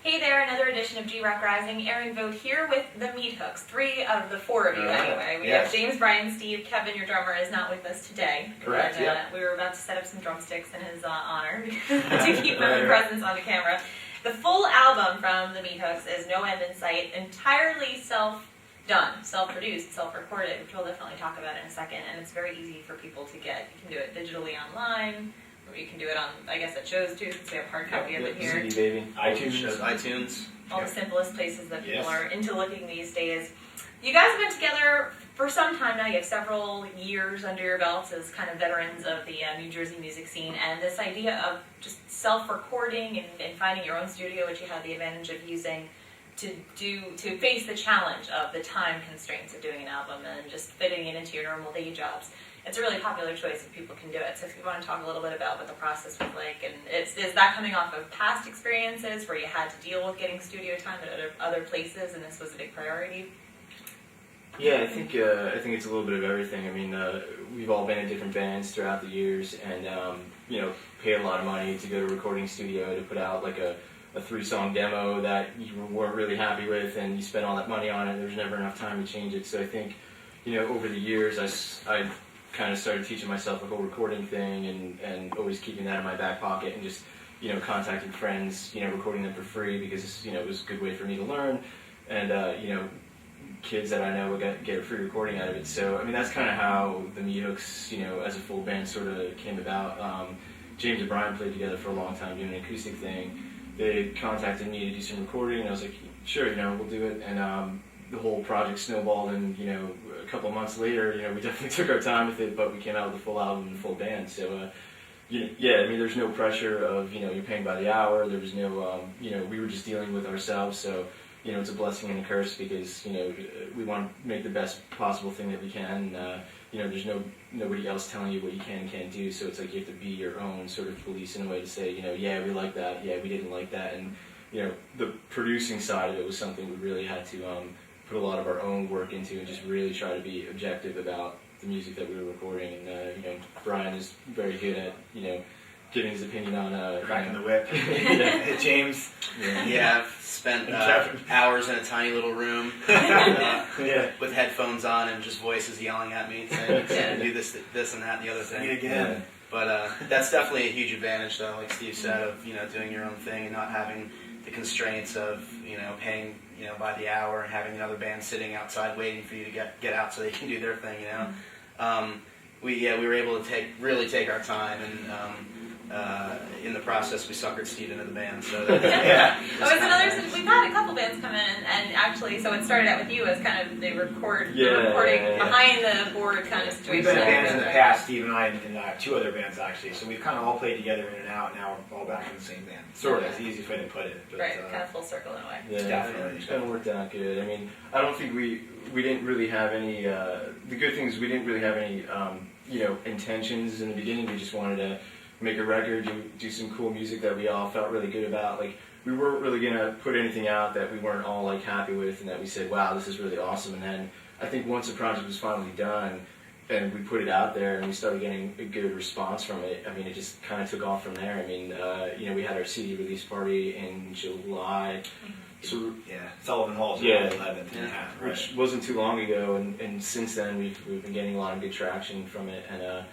Hey there, another edition of G-Rock Rising. Erin, Vogt here with the Meathooks. 3 of the 4 of you, anyway. We have James, Brian, Steve. Kevin, your drummer, is not with us today. Correct, We were about to set up some drumsticks in his honor to keep him in presence on the camera. The full album from the Meathooks is No End in Sight, entirely self-done, self-produced, self-recorded, which we'll definitely talk about in a second, and it's very easy for people to get. You can do it digitally online, or you can do it on, I guess, at shows too, since we have hard copy of it here. CD baby. iTunes. All the simplest places that people are into looking these days. You guys have been together for some time now. You have several years under your belts as kind of veterans of the New Jersey music scene, and this idea of just self-recording and finding your own studio, which you had the advantage of using to face the challenge of the time constraints of doing an album and just fitting it into your normal day jobs. It's a really popular choice if people can do it. So if you want to talk a little bit about what the process was like, and is that coming off of past experiences where you had to deal with getting studio time at other places, and this was a big priority? Yeah, I think it's a little bit of everything. I mean, we've all been in different bands throughout the years, and paid a lot of money to go to a recording studio to put out like a 3-song demo that you weren't really happy with, and you spent all that money on it. There's never enough time to change it. So I think, over the years, I kind of started teaching myself the whole recording thing, and always keeping that in my back pocket, and just contacting friends, recording them for free, because it was a good way for me to learn, and kids that I know would get a free recording out of it. So I mean, that's kind of how the Meathooks, as a full band, sort of came about. James and Brian played together for a long time doing an acoustic thing. They contacted me to do some recording, and I was like, sure, we'll do it. And the whole project snowballed, and a couple of months later, we definitely took our time with it, but we came out with a full album and full band. So I mean, there's no pressure of you're paying by the hour. There was no we were just dealing with ourselves. So it's a blessing and a curse, because we want to make the best possible thing that we can. There's nobody else telling you what you can and can't do. So it's like you have to be your own sort of police in a way to say, yeah, we like that, yeah, we didn't like that, and the producing side of it was something we really had to put a lot of our own work into, and just really try to be objective about the music that we were recording. And Brian is very good at giving his opinion on cracking the whip. James. Yeah, I've spent hours in a tiny little room with headphones on and just voices yelling at me saying, do this and that and the other thing. Again. But that's definitely a huge advantage, though, like Steve said, of doing your own thing and not having the constraints of paying by the hour, and having another band sitting outside waiting for you to get out so they can do their thing. We were able to really take our time, and in the process we suckered Steve into the band. So we've had a couple bands come in, and actually, so it started out with you as kind of the recording behind the board kind of situation. We've been in bands in the past, Steve and I, and 2 other bands actually. So we've kind of all played together in and out. Now we're all back in the same band. Sort of. It's the easiest way to put it. But, right, kind of full circle in a way. Yeah, definitely. It's kind of worked out good. I mean, I don't think we didn't really have any. The good thing is we didn't really have any intentions in the beginning. We just wanted to make a record, do some cool music that we all felt really good about. Like, we weren't really gonna put anything out that we weren't all like happy with, and that we said, wow, this is really awesome. And then I think once the project was finally done and we put it out there and we started getting a good response from it, I mean, it just kind of took off from there. I mean, we had our CD release party in July. So Sullivan Hall, July 11th, which wasn't too long ago, and since then we've been getting a lot of good traction from it. And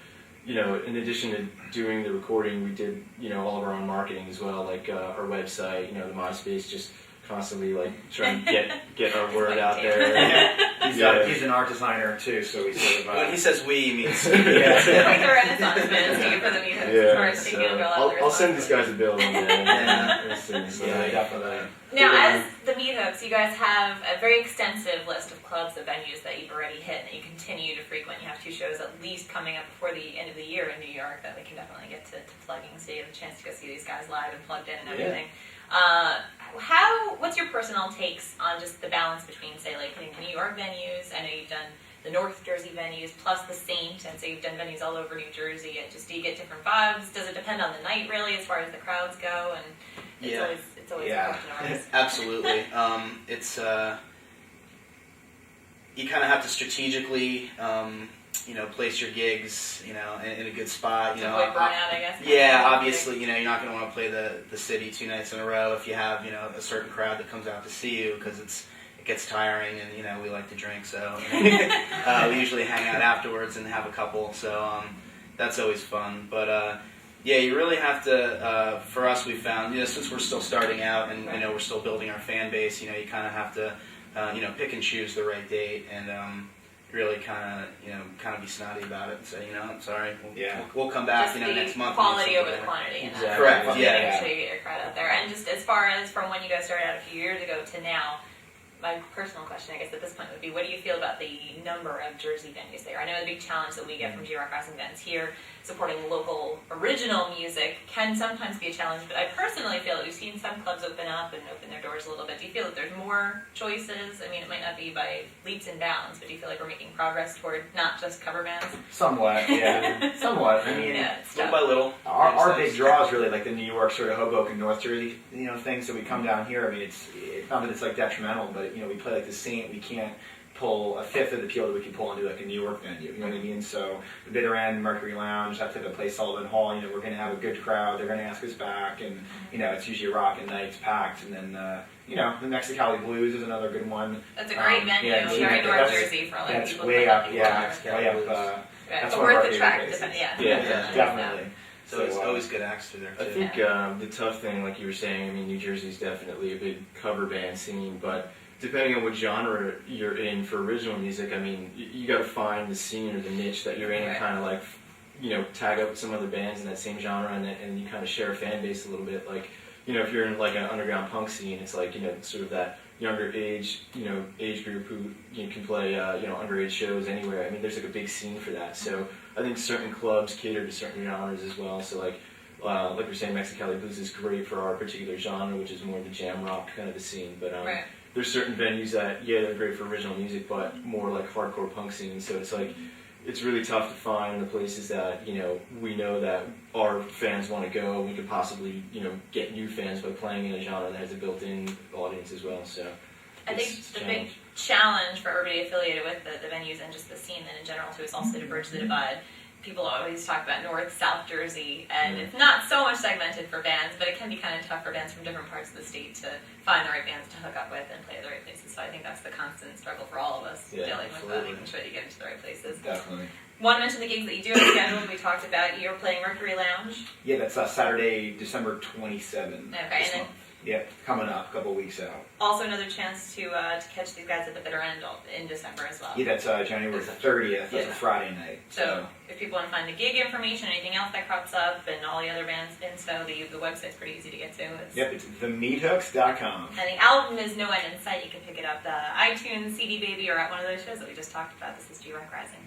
in addition to doing the recording, we did, all of our own marketing as well, like our website, the MySpace, just constantly like trying to get our word out there. He's an art designer too, so we sort of. When he says we, he means. Like the Renaissance man, Steve, for the Meathooks, as far as taking over all the I'll send these guys a bill one day. Definitely. Now, as the Meathooks, you guys have a very extensive list of clubs and venues that you've already hit and that you continue to frequent. You have 2 shows at least coming up before the end of the year in New York that we can definitely get to plugging, so you have a chance to go see these guys live and plugged in and everything. What's your personal takes on just the balance between, say, like hitting the New York venues? I know you've done the North Jersey venues plus the Saint, and so you've done venues all over New Jersey. And just do you get different vibes? Does it depend on the night, really, as far as the crowds go? And it's always a question of ours. Absolutely. It's you kind of have to strategically place your gigs, in a good spot. To avoid burnout, I guess. Yeah, obviously, you're not going to want to play the city 2 nights in a row if you have, a certain crowd that comes out to see you, because it gets tiring, and we like to drink, so we usually hang out afterwards and have a couple, so that's always fun. But yeah, you really have to. For us, we found, since we're still starting out and we're still building our fan base, you kind of have to, pick and choose the right date and. Really kind of be snotty about it and say, I'm sorry, we'll come back, just next month. Quality over the quantity. And exactly. Correct. Make Yeah. sure you get your crowd out there. And just as far as from when you guys started out a few years ago to now, my personal question, I guess, at this point would be, what do you feel about the number of Jersey venues there? I know the big challenge that we get from G-Rock Rising bands here, supporting local original music, can sometimes be a challenge, but I personally feel that we've seen some clubs open up and open their doors a little bit. Do you feel that there's more choices? I mean, it might not be by leaps and bounds, but do you feel like we're making progress toward not just cover bands? Somewhat, yeah. Somewhat. I mean, Yeah, it's Little tough. by little. our big draw is really like the New York sort of Hoboken, North Jersey, thing. So we come down here. I mean, it's not that it's like detrimental, but we play like the Saint. We can't pull a fifth of the people that we can pull into like a New York venue. You know what I mean? So the Bitter End, Mercury Lounge, that type of place, Sullivan Hall. We're going to have a good crowd. They're going to ask us back, and it's usually a rockin' night. It's packed, and then the Mexicali Blues is another good one. That's a great venue. Yeah, Very North that's- Jersey for like That's people way who up, like yeah, people. way up. Yeah, That's but one of worth our the track, favorite places. Yeah, definitely. So it's always good acts through there, I too. think the tough thing, like you were saying, I mean, New Jersey's definitely a big cover band scene, but depending on what genre you're in for original music, I mean, you got to find the scene or the niche that you're in and kind of like, tag up with some other bands in that same genre, and you kind of share a fan base a little bit. Like, if you're in like an underground punk scene, it's like, sort of that younger age, age group who can play, underage shows anywhere. I mean, there's like a big scene for that. So I think certain clubs cater to certain genres as well. So like we're saying, Mexicali Blues is great for our particular genre, which is more the jam rock kind of a scene. But there's certain venues that, they're great for original music, but more like hardcore punk scenes. So it's like, it's really tough to find the places that, we know that our fans want to go. We could possibly, get new fans by playing in a genre that has a built-in audience as well. So I think the big challenge for everybody affiliated with the venues and just the scene then in general too is also to bridge the divide. People always talk about North, South Jersey, and it's not so much segmented for bands, but it can be kind of tough for bands from different parts of the state to find the right bands to hook up with and play at the right places. So I think that's the constant struggle for all of us, dealing with that, making sure that you get into the right places. Definitely. Want to mention the gigs that you do have scheduled. We talked about you're playing Mercury Lounge. Yeah, that's Saturday, December 27th. Okay, this and then month. Yep, coming up, a couple weeks out. also another chance to catch these guys at the Bitter End in December as well. Yeah, that's January 30th. That's a Friday night. So if people want to find the gig information, anything else that crops up, and all the other bands info, the website's pretty easy to get to. It's themeathooks.com. And the album is No End in Sight. You can pick it up iTunes, CD Baby, or at one of those shows that we just talked about. This is G-Rock Rising.